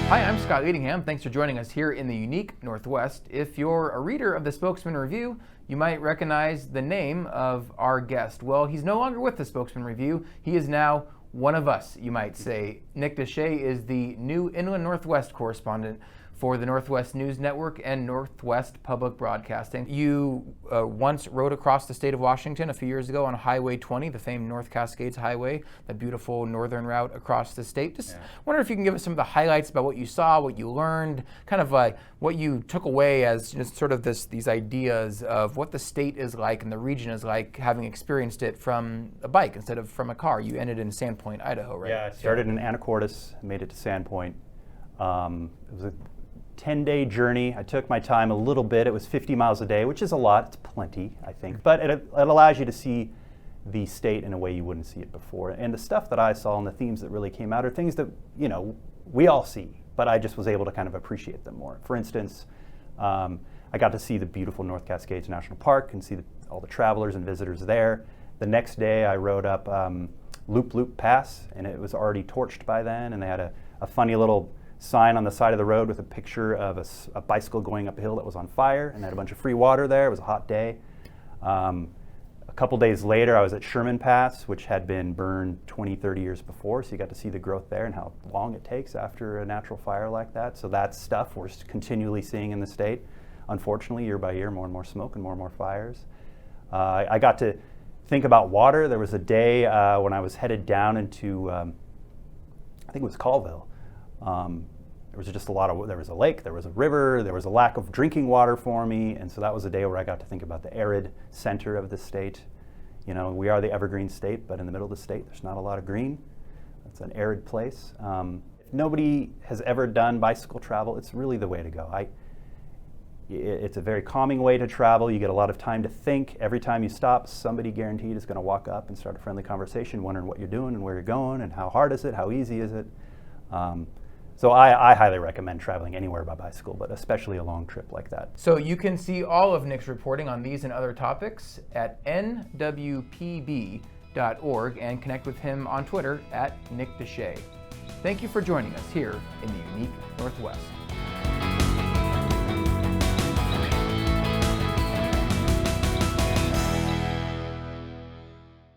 Hi, I'm Scott Leadingham. Thanks for joining us here in the unique Northwest. If you're a reader of the Spokesman Review, you might recognize the name of our guest. Well, he's no longer with the Spokesman Review. He is now one of us, you might say. Nick Deshais is the new Inland Northwest Correspondent for the Northwest News Network and Northwest Public Broadcasting. You once rode across the state of Washington a few years ago on Highway 20, the famed North Cascades Highway, the beautiful northern route across the state. Just wonder if you can give us some of the highlights about what you saw, what you learned, kind of what you took away as just sort of these ideas of what the state is like and the region is like, having experienced it from a bike instead of from a car. You ended in Sandpoint, Idaho, right? Yeah, I started in Anacortes, made it to Sandpoint. It was a 10-day journey. I took my time a little bit. It was 50 miles a day, which is a lot. It's plenty, I think. But it allows you to see the state in a way you wouldn't see it before. And the stuff that I saw and the themes that really came out are things that, we all see, but I just was able to kind of appreciate them more. For instance, I got to see the beautiful North Cascades National Park and see all the travelers and visitors there. The next day I rode up Loup Loup Pass, and it was already torched by then, and they had a funny little sign on the side of the road with a picture of a bicycle going up a hill that was on fire, and they had a bunch of free water there. It was a hot day. A couple days later, I was at Sherman Pass, which had been burned 20, 30 years before, so you got to see the growth there and how long it takes after a natural fire like that. So that's stuff we're continually seeing in the state. Unfortunately, year by year, more and more smoke and more fires. I got to think about water. There was a day when I was headed down into, I think it was Colville. There was just there was a lake, there was a river, there was a lack of drinking water for me, and so that was a day where I got to think about the arid center of the state. We are the Evergreen State, but in the middle of the state, there's not a lot of green. It's an arid place. If nobody has ever done bicycle travel, it's really the way to go. It's a very calming way to travel. You get a lot of time to think. Every time you stop, somebody guaranteed is going to walk up and start a friendly conversation, wondering what you're doing and where you're going and how hard is it, how easy is it. So I highly recommend traveling anywhere by bicycle, but especially a long trip like that. So you can see all of Nick's reporting on these and other topics at nwpb.org and connect with him on Twitter at Nick Deshais. Thank you for joining us here in the unique Northwest.